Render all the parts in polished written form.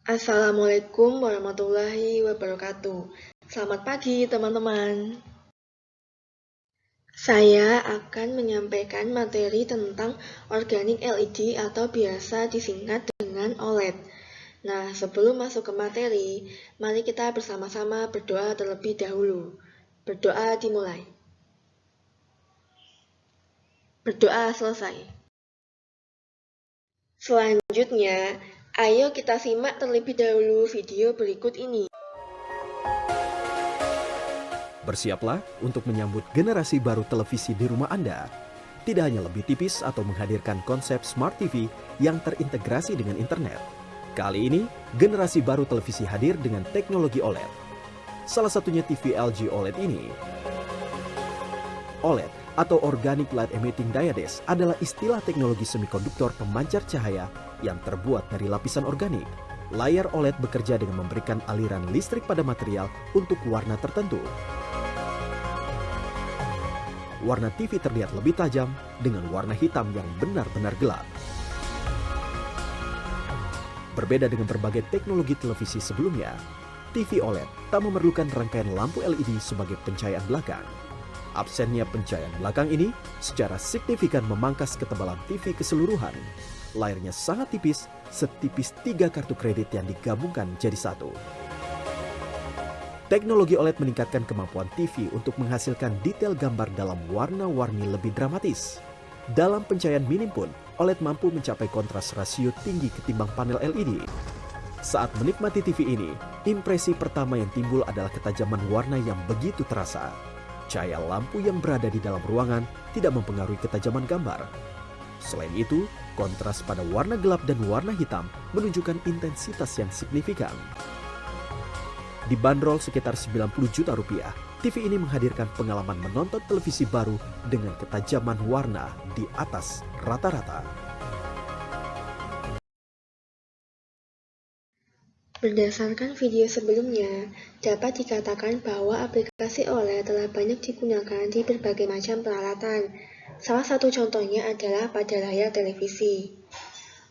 Assalamualaikum warahmatullahi wabarakatuh. Selamat pagi teman-teman. Saya akan menyampaikan materi tentang organik LED atau biasa disingkat dengan OLED. Nah, sebelum masuk ke materi, mari kita bersama-sama berdoa terlebih dahulu. Berdoa dimulai. Berdoa selesai. Selanjutnya, ayo kita simak terlebih dahulu video berikut ini. Bersiaplah untuk menyambut generasi baru televisi di rumah Anda. Tidak hanya lebih tipis atau menghadirkan konsep Smart TV yang terintegrasi dengan internet. Kali ini, generasi baru televisi hadir dengan teknologi OLED. Salah satunya TV LG OLED ini. OLED atau Organic Light Emitting Diodes adalah istilah teknologi semikonduktor pemancar cahaya yang terbuat dari lapisan organik. Layar OLED bekerja dengan memberikan aliran listrik pada material untuk warna tertentu. Warna TV terlihat lebih tajam dengan warna hitam yang benar-benar gelap. Berbeda dengan berbagai teknologi televisi sebelumnya, TV OLED tak memerlukan rangkaian lampu LED sebagai pencahayaan belakang. Absennya pencahayaan belakang ini secara signifikan memangkas ketebalan TV keseluruhan. Layarnya sangat tipis, setipis 3 kartu kredit yang digabungkan jadi satu. Teknologi OLED meningkatkan kemampuan TV untuk menghasilkan detail gambar dalam warna-warni lebih dramatis. Dalam pencahayaan minim pun, OLED mampu mencapai kontras rasio tinggi ketimbang panel LED. Saat menikmati TV ini, impresi pertama yang timbul adalah ketajaman warna yang begitu terasa. Cahaya lampu yang berada di dalam ruangan tidak mempengaruhi ketajaman gambar. Selain itu, kontras pada warna gelap dan warna hitam menunjukkan intensitas yang signifikan. Dibanderol sekitar 90 juta rupiah, TV ini menghadirkan pengalaman menonton televisi baru dengan ketajaman warna di atas rata-rata. Berdasarkan video sebelumnya, dapat dikatakan bahwa aplikasi OLED telah banyak digunakan di berbagai macam peralatan. Salah satu contohnya adalah pada layar televisi.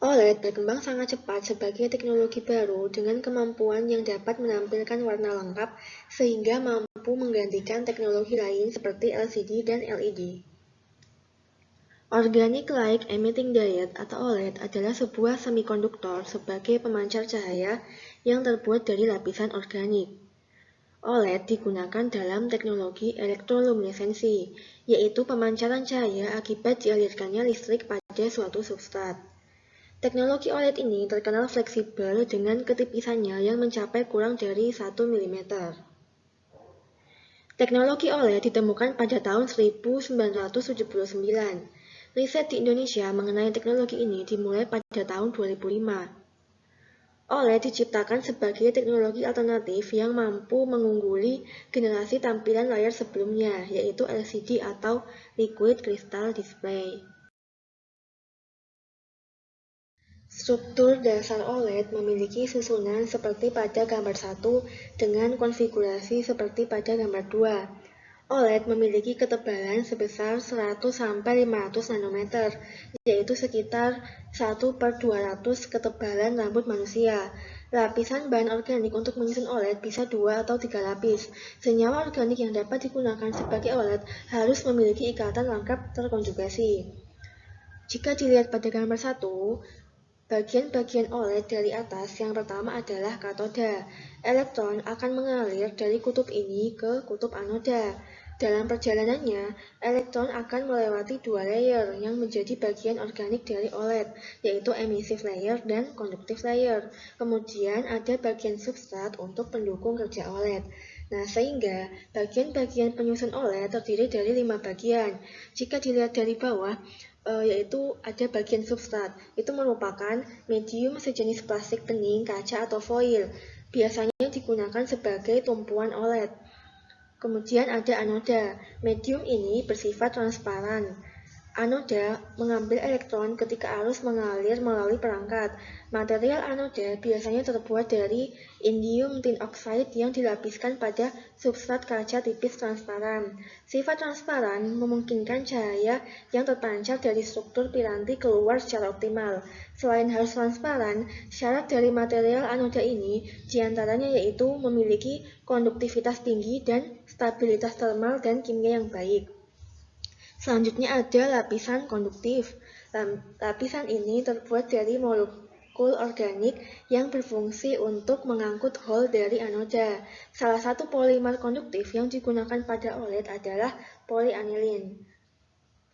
OLED berkembang sangat cepat sebagai teknologi baru dengan kemampuan yang dapat menampilkan warna lengkap sehingga mampu menggantikan teknologi lain seperti LCD dan LED. Organic Light Emitting Diode atau OLED adalah sebuah semikonduktor sebagai pemancar cahaya yang terbuat dari lapisan organik. OLED digunakan dalam teknologi elektroluminesensi, yaitu pemancaran cahaya akibat dialirkannya listrik pada suatu substrat. Teknologi OLED ini terkenal fleksibel dengan ketipisannya yang mencapai kurang dari 1 mm. Teknologi OLED ditemukan pada tahun 1979. Riset di Indonesia mengenai teknologi ini dimulai pada tahun 2005. OLED diciptakan sebagai teknologi alternatif yang mampu mengungguli generasi tampilan layar sebelumnya, yaitu LCD atau Liquid Crystal Display. Struktur dasar OLED memiliki susunan seperti pada gambar 1 dengan konfigurasi seperti pada gambar 2. OLED memiliki ketebalan sebesar 100–500 nanometer, yaitu sekitar 1/200 ketebalan rambut manusia. Lapisan bahan organik untuk menyusun OLED bisa 2 atau 3 lapis. Senyawa organik yang dapat digunakan sebagai OLED harus memiliki ikatan lengkap terkonjugasi. Jika dilihat pada gambar 1, bagian-bagian OLED dari atas yang pertama adalah katoda. Elektron akan mengalir dari kutub ini ke kutub anoda. Dalam perjalanannya, elektron akan melewati 2 layer yang menjadi bagian organik dari OLED, yaitu emissive layer dan conductive layer. Kemudian ada bagian substrat untuk pendukung kerja OLED. Nah, sehingga bagian-bagian penyusun OLED terdiri dari 5 bagian. Jika dilihat dari bawah, yaitu ada bagian substrat. Itu merupakan medium sejenis plastik bening, kaca, atau foil. Biasanya digunakan sebagai tumpuan OLED. Kemudian ada anoda. Medium ini bersifat transparan. Anoda mengambil elektron ketika arus mengalir melalui perangkat. Material anoda biasanya terbuat dari indium tin oxide yang dilapiskan pada substrat kaca tipis transparan. Sifat transparan memungkinkan cahaya yang terpancar dari struktur piranti keluar secara optimal. Selain harus transparan, syarat dari material anoda ini diantaranya yaitu memiliki konduktivitas tinggi dan stabilitas termal dan kimia yang baik. Selanjutnya ada lapisan konduktif. Lapisan ini terbuat dari molekul organik yang berfungsi untuk mengangkut hol dari anoda. Salah satu polimer konduktif yang digunakan pada OLED adalah polianilin.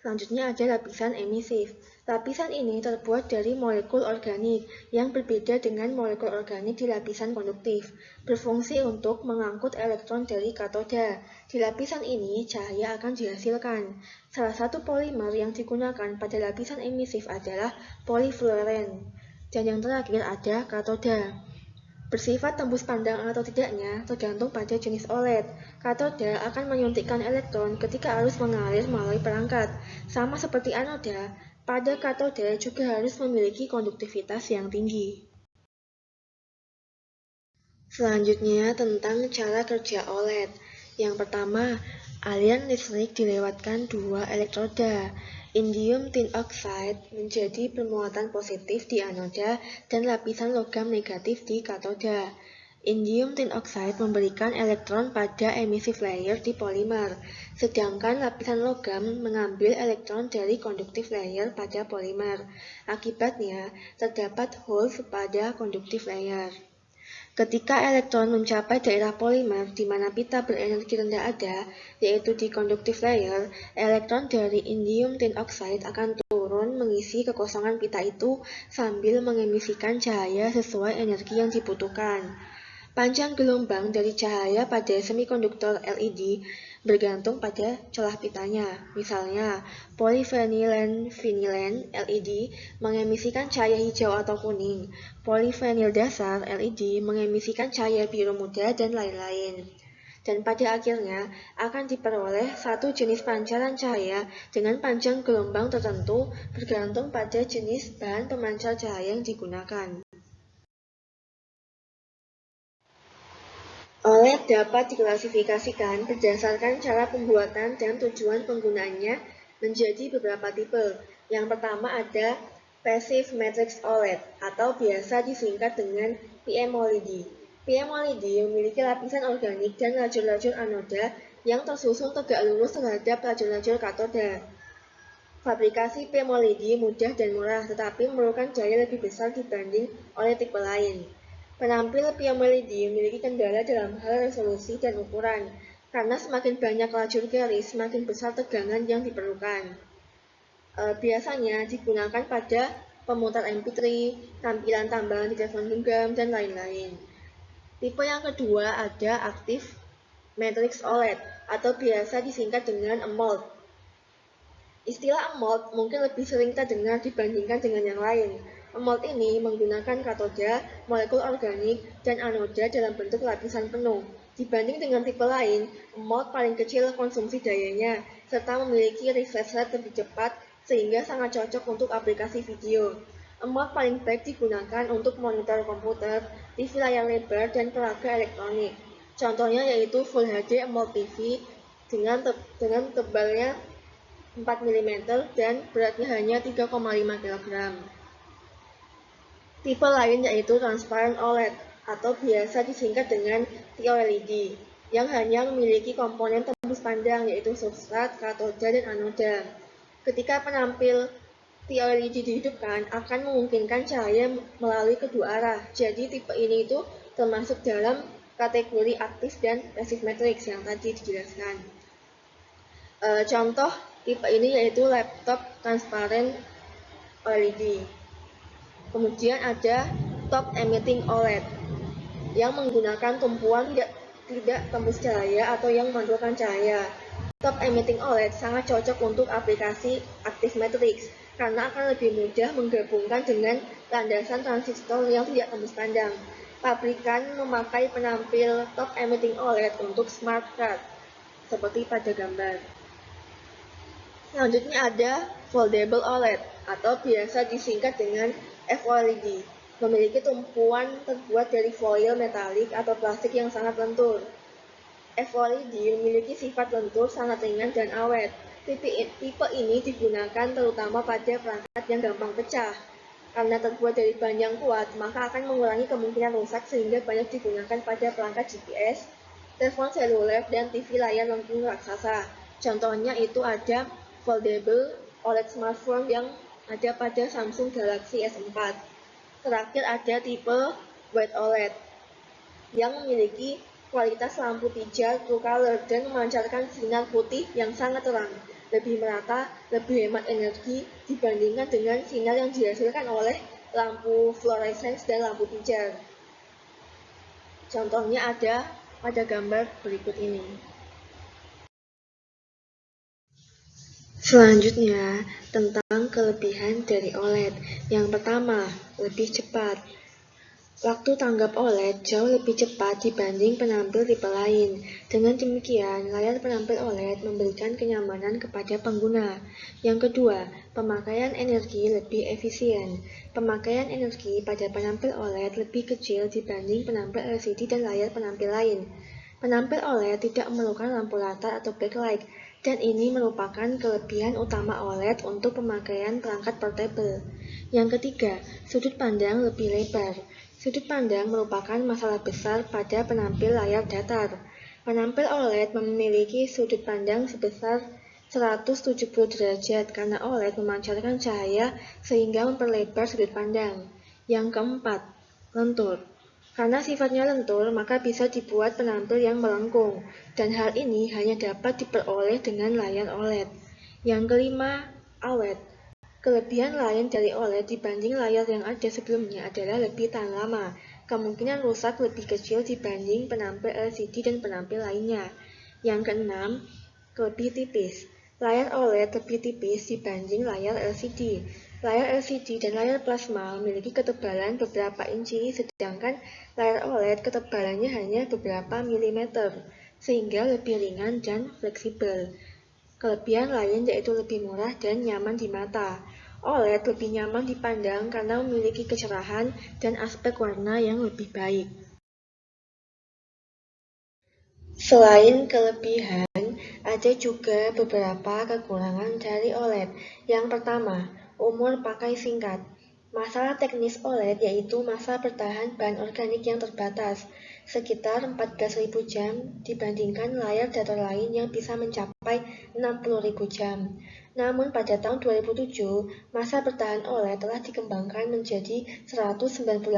Selanjutnya ada lapisan emisif. Lapisan ini terbuat dari molekul organik yang berbeda dengan molekul organik di lapisan konduktif, berfungsi untuk mengangkut elektron dari katoda. Di lapisan ini, cahaya akan dihasilkan. Salah satu polimer yang digunakan pada lapisan emisif adalah polifluoren. Dan yang terakhir ada katoda. Bersifat tembus pandang atau tidaknya tergantung pada jenis OLED. Katoda akan menyuntikkan elektron ketika arus mengalir melalui perangkat. Sama seperti anoda, pada katoda juga harus memiliki konduktivitas yang tinggi. Selanjutnya tentang cara kerja OLED. Yang pertama, aliran listrik dilewatkan dua elektroda. Indium tin oxide menjadi bermuatan positif di anoda dan lapisan logam negatif di katoda. Indium tin oxide memberikan elektron pada emissive layer di polimer, sedangkan lapisan logam mengambil elektron dari conductive layer pada polimer. Akibatnya, terdapat holes pada conductive layer. Ketika elektron mencapai daerah polimer di mana pita berenergi rendah ada, yaitu di conductive layer, elektron dari indium tin oxide akan turun mengisi kekosongan pita itu sambil mengemisikan cahaya sesuai energi yang dibutuhkan. Panjang gelombang dari cahaya pada semikonduktor LED bergantung pada celah pitanya. Misalnya, polyvinyl LED mengemisikan cahaya hijau atau kuning, polyvinyl dasar LED mengemisikan cahaya biru muda, dan lain-lain. Dan pada akhirnya akan diperoleh satu jenis pancaran cahaya dengan panjang gelombang tertentu bergantung pada jenis bahan pemancar cahaya yang digunakan. OLED dapat diklasifikasikan berdasarkan cara pembuatan dan tujuan penggunaannya menjadi beberapa tipe. Yang pertama ada Passive Matrix OLED atau biasa disingkat dengan PMOLED. PMOLED memiliki lapisan organik dan lajur-lajur anoda yang tersusun tegak lurus terhadap lajur-lajur katoda. Fabrikasi PMOLED mudah dan murah, tetapi memerlukan daya lebih besar dibanding oleh tipe lain. Penampil PMOLED memiliki kendala dalam hal resolusi dan ukuran, karena semakin banyak lajur garis, semakin besar tegangan yang diperlukan. Biasanya digunakan pada pemutar MP3, tampilan tambahan di telepon genggam, dan lain-lain. Tipe yang kedua ada Active Matrix OLED, atau biasa disingkat dengan AMOLED. Istilah AMOLED mungkin lebih sering kita dengar dibandingkan dengan yang lain. AMOLED ini menggunakan katoda, molekul organik, dan anoda dalam bentuk lapisan penuh. Dibanding dengan tipe lain, AMOLED paling kecil konsumsi dayanya, serta memiliki refresh rate lebih cepat sehingga sangat cocok untuk aplikasi video. AMOLED paling baik digunakan untuk monitor komputer, TV layar lebar, dan peraga elektronik. Contohnya yaitu Full HD AMOLED TV dengan tebalnya 4 mm dan beratnya hanya 3,5 kg. Tipe lain yaitu Transparent OLED atau biasa disingkat dengan TOLED yang hanya memiliki komponen tembus pandang yaitu substrat, katoda, dan anoda. Ketika penampil TOLED dihidupkan akan memungkinkan cahaya melalui kedua arah. Jadi tipe ini itu termasuk dalam kategori aktif dan passive matrix yang tadi dijelaskan. Contoh tipe ini yaitu laptop transparent OLED. Kemudian ada top emitting OLED yang menggunakan tumpuan tidak tembus cahaya atau yang memantulkan cahaya. Top emitting OLED sangat cocok untuk aplikasi active matrix karena akan lebih mudah menggabungkan dengan landasan transistor yang tidak tembus pandang. Pabrikan memakai penampil top emitting OLED untuk smart card seperti pada gambar. Selanjutnya ada Foldable OLED atau biasa disingkat dengan FOLED memiliki tumpuan terbuat dari foil metalik atau plastik yang sangat lentur. FOLED memiliki sifat lentur, sangat ringan dan awet. Tipe ini digunakan terutama pada perangkat yang gampang pecah. Karena terbuat dari bahan yang kuat, maka akan mengurangi kemungkinan rusak sehingga banyak digunakan pada perangkat GPS, telepon seluler, dan TV layar lengkung raksasa. Contohnya itu ada foldable OLED smartphone yang ada pada Samsung Galaxy S4. Terakhir ada tipe White OLED yang memiliki kualitas lampu pijar true color dan memancarkan sinar putih yang sangat terang, lebih merata, lebih hemat energi dibandingkan dengan sinar yang dihasilkan oleh lampu fluorescence dan lampu pijar. Contohnya ada pada gambar berikut ini. Selanjutnya, tentang kelebihan dari OLED. Yang pertama, lebih cepat. Waktu tanggap OLED jauh lebih cepat dibanding penampil tipe lain. Dengan demikian, layar penampil OLED memberikan kenyamanan kepada pengguna. Yang kedua, pemakaian energi lebih efisien. Pemakaian energi pada penampil OLED lebih kecil dibanding penampil LCD dan layar penampil lain. Penampil OLED tidak memerlukan lampu latar atau backlight, dan ini merupakan kelebihan utama OLED untuk pemakaian perangkat portable. Yang ketiga, sudut pandang lebih lebar. Sudut pandang merupakan masalah besar pada penampil layar datar. Penampil OLED memiliki sudut pandang sebesar 170 derajat karena OLED memancarkan cahaya sehingga memperlebar sudut pandang. Yang keempat, lentur. Karena sifatnya lentur, maka bisa dibuat penampil yang melengkung, dan hal ini hanya dapat diperoleh dengan layar OLED. Yang kelima, awet. Kelebihan lain dari OLED dibanding layar yang ada sebelumnya adalah lebih tahan lama. Kemungkinan rusak lebih kecil dibanding penampil LCD dan penampil lainnya. Yang keenam, lebih tipis. Layar OLED lebih tipis dibanding layar LCD. Layar LCD dan layar plasma memiliki ketebalan beberapa inci, sedangkan layar OLED ketebalannya hanya beberapa milimeter, sehingga lebih ringan dan fleksibel. Kelebihan lain yaitu lebih murah dan nyaman di mata. OLED lebih nyaman dipandang karena memiliki kecerahan dan aspek warna yang lebih baik. Selain kelebihan, ada juga beberapa kekurangan dari OLED. Yang pertama, umur pakai singkat. Masalah teknis OLED yaitu masa bertahan bahan organik yang terbatas, sekitar 14.000 jam dibandingkan layar datar lain yang bisa mencapai 60.000 jam. Namun pada tahun 2007, masa bertahan OLED telah dikembangkan menjadi 198.000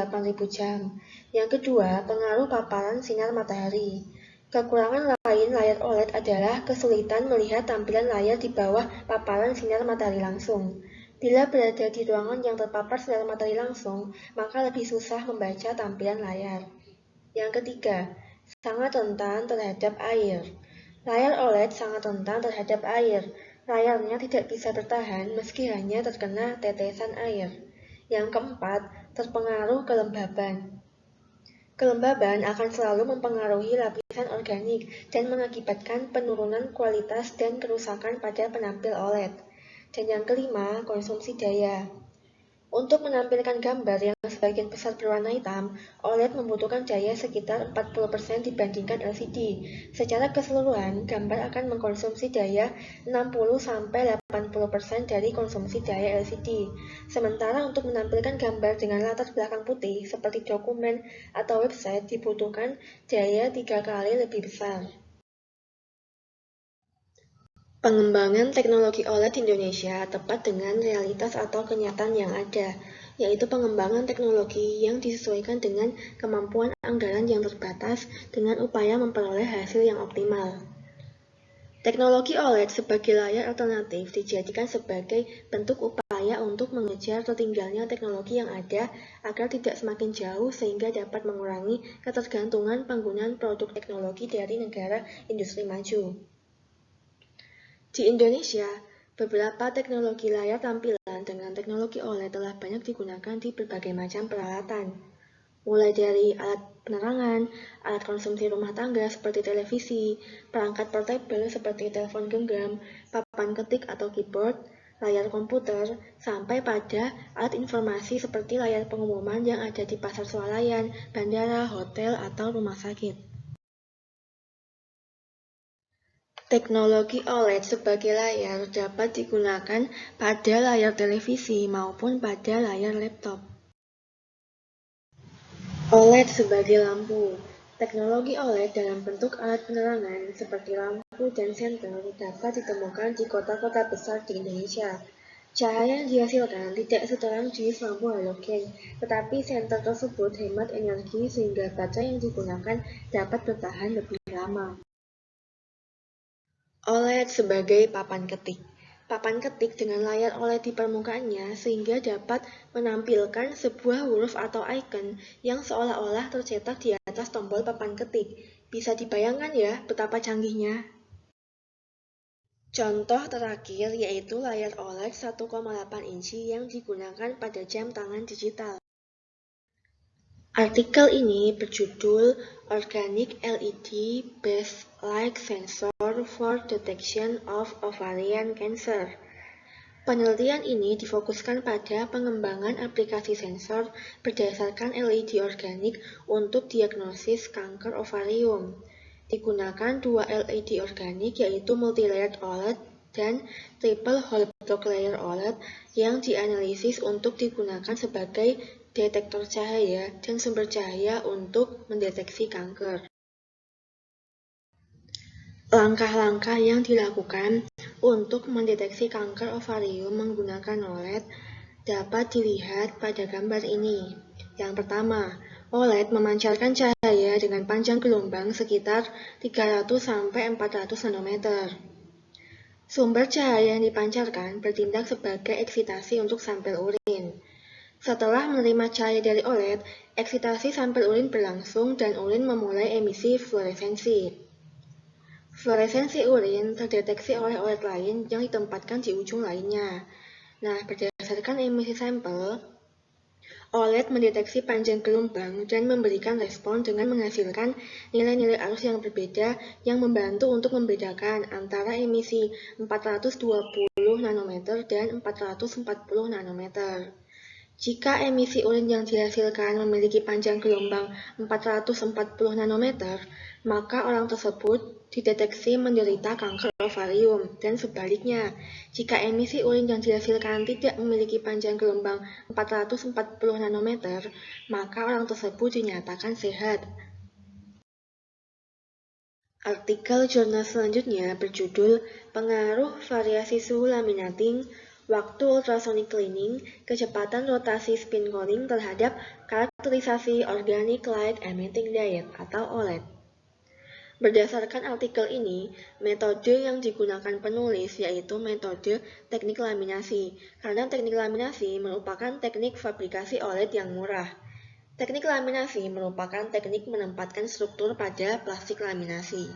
jam. Yang kedua, pengaruh paparan sinar matahari. Kekurangan lain layar OLED adalah kesulitan melihat tampilan layar di bawah paparan sinar matahari langsung. Bila berada di ruangan yang terpapar sinar matahari langsung, maka lebih susah membaca tampilan layar. Yang ketiga, sangat rentan terhadap air. Layar OLED sangat rentan terhadap air. Layarnya tidak bisa bertahan meski hanya terkena tetesan air. Yang keempat, terpengaruh kelembaban. Kelembaban akan selalu mempengaruhi lapisan organik dan mengakibatkan penurunan kualitas dan kerusakan pada penampil OLED. Dan yang kelima, konsumsi daya. Untuk menampilkan gambar yang sebagian besar berwarna hitam, OLED membutuhkan daya sekitar 40% dibandingkan LCD. Secara keseluruhan, gambar akan mengkonsumsi daya 60-80% dari konsumsi daya LCD. Sementara untuk menampilkan gambar dengan latar belakang putih seperti dokumen atau website dibutuhkan daya 3 kali lebih besar. Pengembangan teknologi OLED di Indonesia tepat dengan realitas atau kenyataan yang ada, yaitu pengembangan teknologi yang disesuaikan dengan kemampuan anggaran yang terbatas dengan upaya memperoleh hasil yang optimal. Teknologi OLED sebagai layar alternatif dijadikan sebagai bentuk upaya untuk mengejar tertinggalnya teknologi yang ada agar tidak semakin jauh sehingga dapat mengurangi ketergantungan penggunaan produk teknologi dari negara industri maju. Di Indonesia, beberapa teknologi layar tampilan dengan teknologi OLED telah banyak digunakan di berbagai macam peralatan, mulai dari alat penerangan, alat konsumsi rumah tangga seperti televisi, perangkat portable seperti telepon genggam, papan ketik atau keyboard, layar komputer, sampai pada alat informasi seperti layar pengumuman yang ada di pasar swalayan, bandara, hotel, atau rumah sakit. Teknologi OLED sebagai layar dapat digunakan pada layar televisi maupun pada layar laptop. OLED sebagai lampu. Teknologi OLED dalam bentuk alat penerangan seperti lampu dan senter dapat ditemukan di kota-kota besar di Indonesia. Cahaya yang dihasilkan tidak seterang jenis lampu halogen, tetapi senter tersebut hemat energi sehingga baterai yang digunakan dapat bertahan lebih lama. OLED sebagai papan ketik. Papan ketik dengan layar OLED di permukaannya sehingga dapat menampilkan sebuah huruf atau icon yang seolah-olah tercetak di atas tombol papan ketik. Bisa dibayangkan ya betapa canggihnya. Contoh terakhir yaitu layar OLED 1,8 inci yang digunakan pada jam tangan digital. Artikel ini berjudul Organic LED Based Light Sensor for Detection of Ovarian Cancer. Penelitian ini difokuskan pada pengembangan aplikasi sensor berdasarkan LED organik untuk diagnosis kanker ovarium. Digunakan dua LED organik yaitu multi-layered OLED dan triple whole block layer OLED yang dianalisis untuk digunakan sebagai detektor cahaya dan sumber cahaya untuk mendeteksi kanker. Langkah-langkah yang dilakukan untuk mendeteksi kanker ovarium menggunakan OLED dapat dilihat pada gambar ini. Yang pertama, OLED memancarkan cahaya dengan panjang gelombang sekitar 300–400 nanometer. Sumber cahaya yang dipancarkan bertindak sebagai eksitasi untuk sampel urin. Setelah menerima cahaya dari OLED, eksitasi sampel urin berlangsung dan urin memulai emisi fluoresensi. Fluoresensi urin terdeteksi oleh OLED lain yang ditempatkan di ujung lainnya. Nah, berdasarkan emisi sampel, OLED mendeteksi panjang gelombang dan memberikan respon dengan menghasilkan nilai-nilai arus yang berbeda yang membantu untuk membedakan antara emisi 420 nanometer dan 440 nanometer. Jika emisi urin yang dihasilkan memiliki panjang gelombang 440 nanometer, maka orang tersebut dideteksi menderita kanker ovarium, dan sebaliknya, jika emisi urin yang dihasilkan tidak memiliki panjang gelombang 440 nanometer, maka orang tersebut dinyatakan sehat. Artikel jurnal selanjutnya berjudul Pengaruh Variasi Suhu Laminating, Waktu Ultrasonic Cleaning, Kecepatan Rotasi Spin Coating terhadap Karakterisasi Organic Light Emitting Diode atau OLED. Berdasarkan artikel ini, metode yang digunakan penulis yaitu metode teknik laminasi, karena teknik laminasi merupakan teknik fabrikasi OLED yang murah. Teknik laminasi merupakan teknik menempatkan struktur pada plastik laminasi.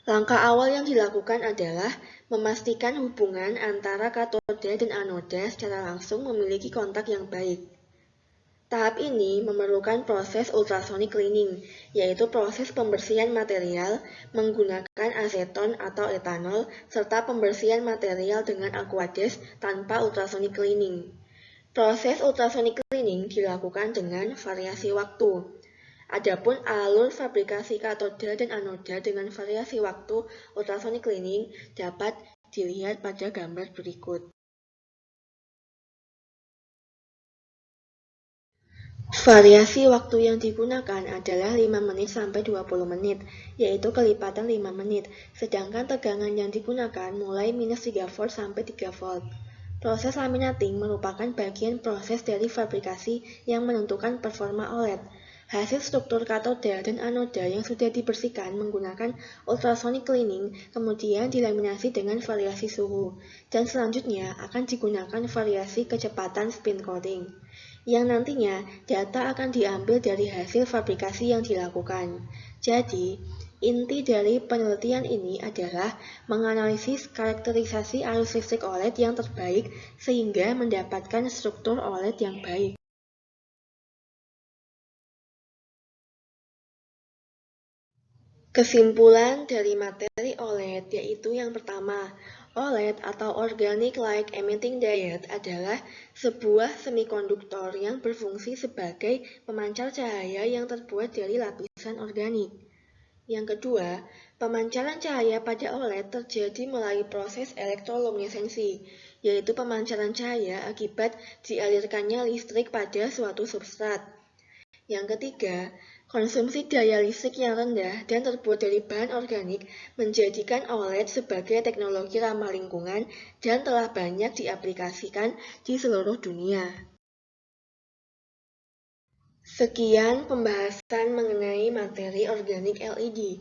Langkah awal yang dilakukan adalah memastikan hubungan antara katoda dan anoda secara langsung memiliki kontak yang baik. Tahap ini memerlukan proses ultrasonic cleaning, yaitu proses pembersihan material menggunakan aseton atau etanol, serta pembersihan material dengan aqueous tanpa ultrasonic cleaning. Proses ultrasonic cleaning dilakukan dengan variasi waktu. Adapun alur fabrikasi katoda dan anoda dengan variasi waktu ultrasonic cleaning dapat dilihat pada gambar berikut. Variasi waktu yang digunakan adalah 5 menit sampai 20 menit, yaitu kelipatan 5 menit, sedangkan tegangan yang digunakan mulai minus 3 volt sampai 3 volt. Proses laminating merupakan bagian proses dari fabrikasi yang menentukan performa OLED. Hasil struktur katoda dan anoda yang sudah dibersihkan menggunakan ultrasonic cleaning kemudian dilaminasi dengan variasi suhu, dan selanjutnya akan digunakan variasi kecepatan spin coating, yang nantinya data akan diambil dari hasil fabrikasi yang dilakukan. Jadi, inti dari penelitian ini adalah menganalisis karakterisasi arus listrik OLED yang terbaik sehingga mendapatkan struktur OLED yang baik. Kesimpulan dari materi OLED yaitu yang pertama, OLED atau Organic Light Emitting Diode adalah sebuah semikonduktor yang berfungsi sebagai pemancar cahaya yang terbuat dari lapisan organik. Yang kedua, pemancaran cahaya pada OLED terjadi melalui proses elektroluminesensi, yaitu pemancaran cahaya akibat dialirkannya listrik pada suatu substrat. Yang ketiga, konsumsi daya listrik yang rendah dan terbuat dari bahan organik menjadikan OLED sebagai teknologi ramah lingkungan dan telah banyak diaplikasikan di seluruh dunia. Sekian pembahasan mengenai materi organik LED.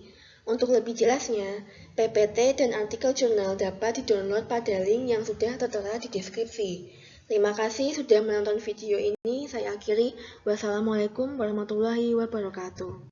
Untuk lebih jelasnya, PPT dan artikel jurnal dapat di-download pada link yang sudah tertera di deskripsi. Terima kasih sudah menonton video ini. Saya akhiri. Wassalamualaikum warahmatullahi wabarakatuh.